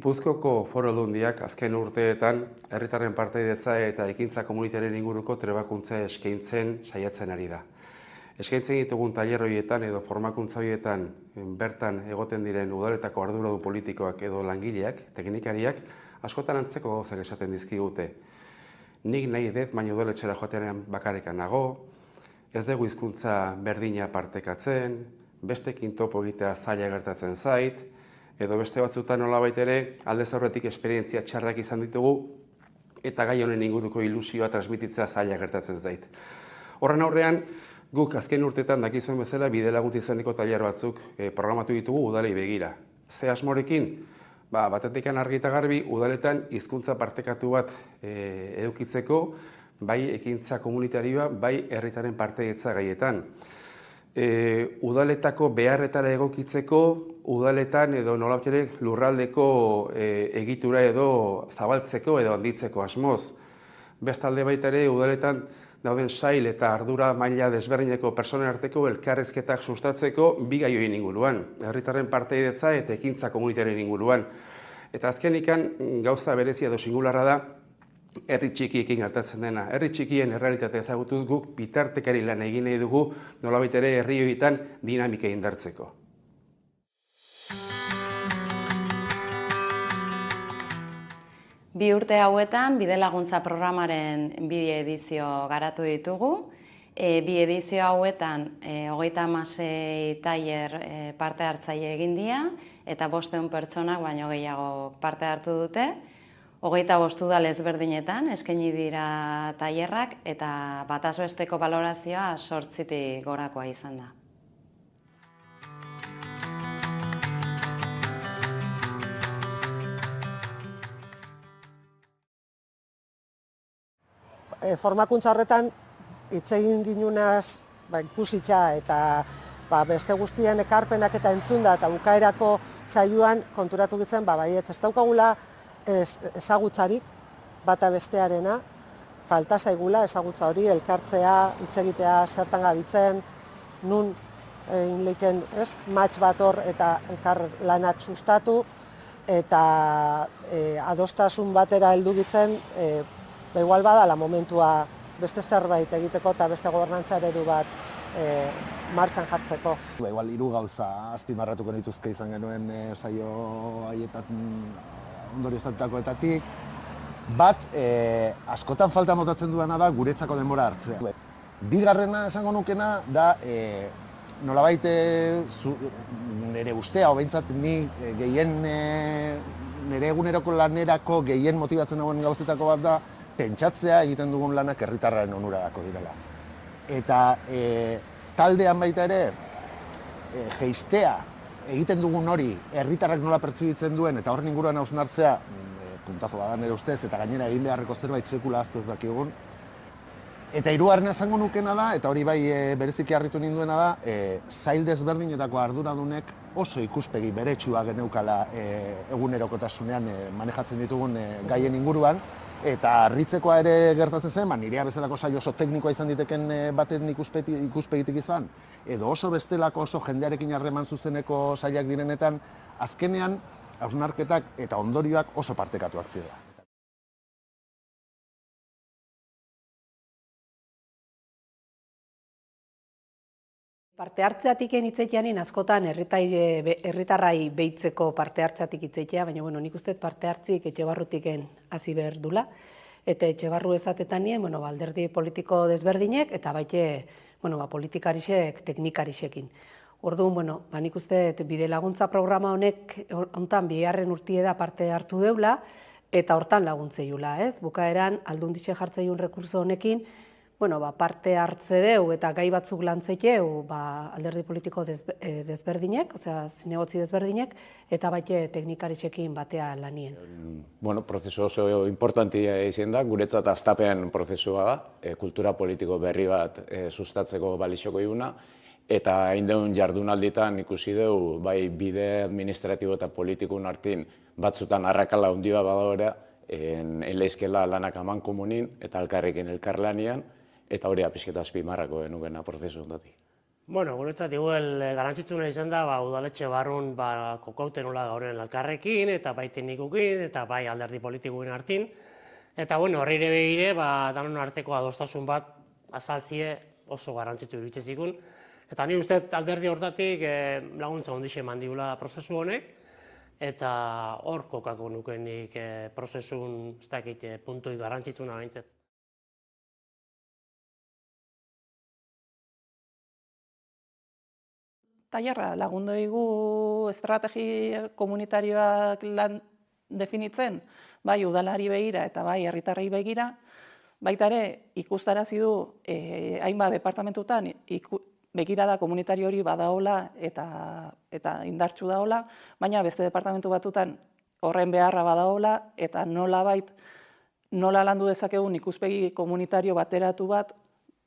Gipuzkoako Foru Aldundiak azken urteetan herritarren partaidetza eta ekintza komunitarioen inguruko trebakuntza eskaintzen saiatzen ari da. Eskaintzen ditugun tailer horietan edo formakuntza horietan bertan egoten diren udaletako arduradun politikoak edo langileak, teknikariak, askotan antzeko gauzak esaten dizkigute. Nik nahi dut, baina udaletxera joatean bakarrekan nago, ez dugu hizkuntza berdina partekatzen, bestekin topo egitea zaila gertatzen zait, edo beste batzutan nolabait ere aldez aurretik esperientzia txarrak izan ditugu eta gai honen inguruko ilusioa transmititzea zaila gertatzen zait. Horren aurrean, guk azken urteetan dakizuen bezala bidelaguntza izeneko tailer batzuk programatu ditugu udalei begira. Ze asmorekin? Batetik argi eta garbi, udaletan hizkuntza partekatu bat edukitzeko, bai ekintza komunitarioa, bai herritarren partaidetza gaietan. Udaletako beharretara egokitzeko, udaletan edo nolabait ere lurraldeko egitura edo zabaltzeko edo handitzeko asmoz. Bestalde baita ere udaletan dauden sail eta ardura maila desberdineko pertsonen arteko elkarrizketak sustatzeko bi gai horien inguruan, herritarren partaidetza eta ekintza komunitarioen inguruan. Eta azkenikan gauza berezia edo singularra da herri txikiekin gertatzen dena. Herri txikien errealitatea ezagutuz guk bitartekari lan egin nahi dugu nolabait ere herri horietan dinamika indartzeko. Bi urte hauetan bidelaguntza programaren bi edizio garatu ditugu. Bi edizio hauetan 36 tailer parte hartzaile egin dira eta 500 pertsonak baino gehiago parte hartu dute. 25 udal ezberdinetan eskaini dira tailerrak eta bataz besteko balorazioa 8tik gorakoa izan da. Formakuntza horretan hitz egin ginunaz ikusitza eta beste guztien ekarpenak eta entzunda eta bukaerako saioan konturatu gitzen, baietz ez daukagula ezagutzarik bata bestearena, falta zaigula ezagutza hori, elkartzea, hitz egitea, zertan gabitzen, nun egin leiken, match bat hor eta elkar lanak sustatu eta adostasun batera heldu gitzen, igual badala momentua beste zerbait egiteko eta beste gobernantza eredu bat martxan jartzeko. Igual 3 gauza azpimarratuko nituzke izan genuen saio haietan ondorioztatutakoetatik. Bat, askotan falta motatzen duena da guretzako denbora hartzea. Bigarrena esango nukena da nolabait nire ustea, behintzat ni gehien nire eguneroko lanerako gehien motibatzen nagoen gauzetako bat da pentsatzea egiten dugun lanak herritarraren onurarako direla. Eta taldean baita ere jeistea egiten dugun hori herritarrak nola pertzibitzen duen eta horren inguruan hausnartzea puntazo bada nire ustez eta gainera egin beharreko zerbait sekula ahaztu ez dakigun. Eta hirugarrena esango nukena da, eta hori bai bereziki harritu ninduena da, sail desberdinetako arduradunek oso ikuspegi beretsua geneukala egunerokotasunean manejatzen ditugun gaien inguruan, eta harritzekoa ere gertatzen zen, nirea bezalako sail oso teknikoa izan diteken baten ikuspegitik izan, edo oso bestelako oso jendearekin harreman zuzeneko sailak direnetan, azkenean hausnarketak eta ondorioak oso partekatuak zirela. Parte hartzeatik hitzeiteanin askotan herritarrai behitzeko parte hartzeatik hitzeitea, baina nik uste parte hartzik Etxebarrutik hasi behar dula. Eta Etxebarru ezatetan nien, alderdi politiko desberdinek eta baite politikarixek, teknikarixekin. Orduan, nik uste bidelaguntza programa honek hontan 2. urtie da parte hartu deula eta hortan laguntzeiula, ez? Bukaeran aldundixe jartzeiun rekurso honekin parte hartze deu eta gai batzuk lantzekeu alderdi politiko desberdinek, osea, zinegotzi desberdinek, eta baite teknikaritzekin batea lanien. Prozesu oso importantia izan da, guretzat hastapen prozesua da, kultura politiko berri bat sustatzeko balixoko iguna, eta indeun jardunalditan ikusi dugu, bai bide administratibo eta politikun artin batzutan arrakala handi bat badagoela, eleizkela lanak aman komunin eta elkarrekin elkarlanian, eta hori apisketa azpimarrako genukena prozesu ondatik. Guretzat igual garantzitsuna izan da, udaletxe barrun kokauten nola gauren elkarrekin, eta bai teknikukin, eta bai alderdi politikoen artin. Eta horri ere behire, danon arteko adostasun bat azaltzie oso garrantzitsu iruditzen zikun. Eta ni uste alderdi hortatik laguntza ondixe mandiula prozesu honek, eta hor kokako nukenik prozesun ez dakit puntoi garrantzitsuna behintzat. Tailerra lagundu digu estrategi komunitarioak lan definitzen, bai udalari begira eta bai herritarrei begira, baita ere ikustarazi du hainbat departamentutan begirada komunitario hori badaola eta indartsu daola, baina beste departamentu batzutan horren beharra badaola eta nola landu dezakegun ikuspegi komunitario bateratu bat,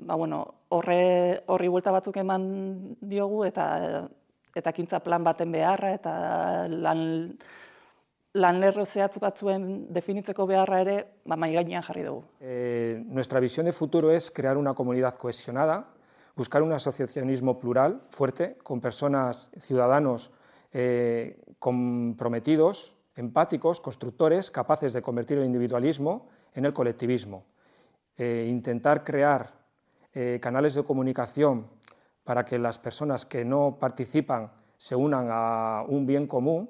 horri buelta batzuk eman diogu eta ekintza plan baten beharra eta lanlerro zehatz batzuen definitzeko beharra ere mahai gainean jarri dugu. Nuestra visión de futuro es crear una comunidad cohesionada, buscar un asociacionismo plural, fuerte, con personas, ciudadanos comprometidos, empáticos, constructores, capaces de convertir el individualismo en el colectivismo. Intentar crear canales de comunicación para que las personas que no participan se unan a un bien común.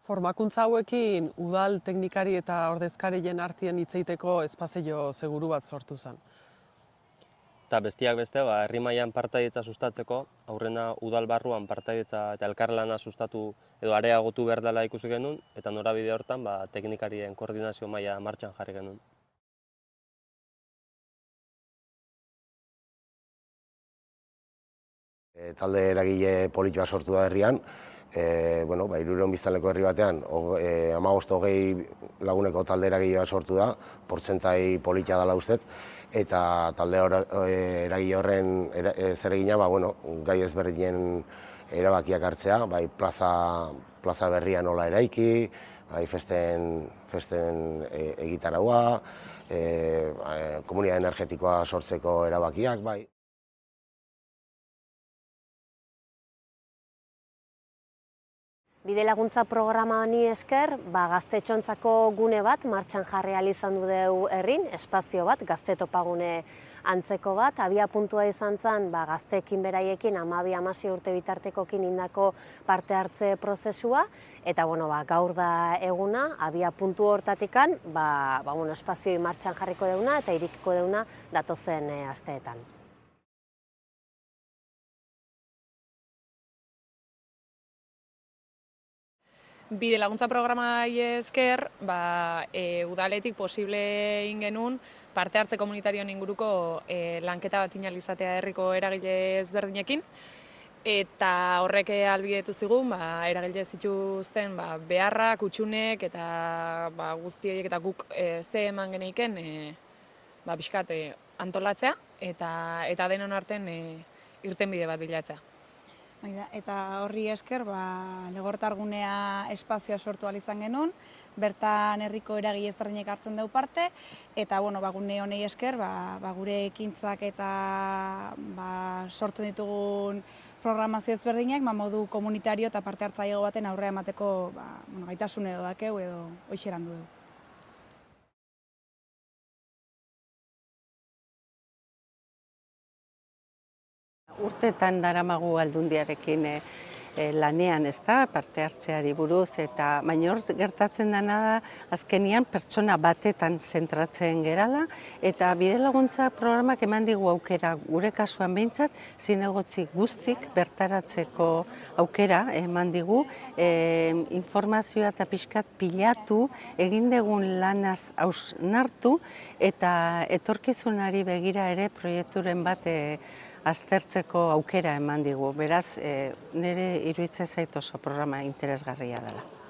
Formakuntza hauekin udal teknikari eta ordezkarien artean hitz egiteko espazio seguru bat sortu zen. Eta bestiak beste, herri mailan partaidetza sustatzeko, aurrena udal barruan partaidetza eta elkarlana sustatu edo areagotu behar dela ikusi genuen, eta norabide hortan teknikarien koordinazio maila martxan jarri genuen. Talde eragile politikoa sortu da herrian, 300 biztanleko herri batean 15-20 laguneko talde eragile bat sortu da, portzentai politia dela ustez, eta talde eragile horren zeregina gai ezberdinen erabakiak hartzea, bai plaza berria nola eraiki, bai festen egitaraua, komunitate energetikoa sortzeko erabakiak, bai. Bide laguntza programa honi esker, gaztetxontzako gune bat martxan jarri ahal izan du deu herrin, espazio bat, gazte topagune antzeko bat, abia puntua izan zen gazteekin beraiekin 12-16 urte bitartekokin indako parte hartze prozesua, eta gaur da eguna, abia puntu hortatikan, espazioi martxan jarriko deuna eta irikiko deuna datozen asteetan. Bide laguntza programai esker, udaletik posible egin genuen parte hartze komunitarioen inguruko lanketa bat inalizatea herriko eragile ezberdinekin, eta horrek ahalbidetu zigun eragile zituzten beharrak, hutsunek eta guzti horiek eta guk ze eman geneiken pixkat antolatzea eta denon artean irtenbide bat bilatzea. Eta horri esker, legortargunea espazioa sortu ahal izan genuen, bertan herriko eragile ezberdinek hartzen dugu parte, eta gune honei esker, gure ekintzak eta sortzen ditugun programazio ezberdinak, modu komunitario eta parte hartzaile baten aurrea emateko gaitasun edo dakeu edo hoixerandu dugu. Urteetan daramagu Aldundiarekin lanean, ezta, parte hartzeari buruz, eta baina hor gertatzen dena da, azkenian pertsona batetan zentratzen gerala, eta bidelaguntza programak eman digu aukera, gure kasuan behintzat, zinegotzi guztik bertaratzeko aukera eman digu, informazioa eta pixkat pilatu, egin dugun lanaz hausnartu, eta etorkizunari begira ere proiekturen bat aztertzeko aukera eman digu. Beraz, nire iruditzen zait oso programa interesgarria dela.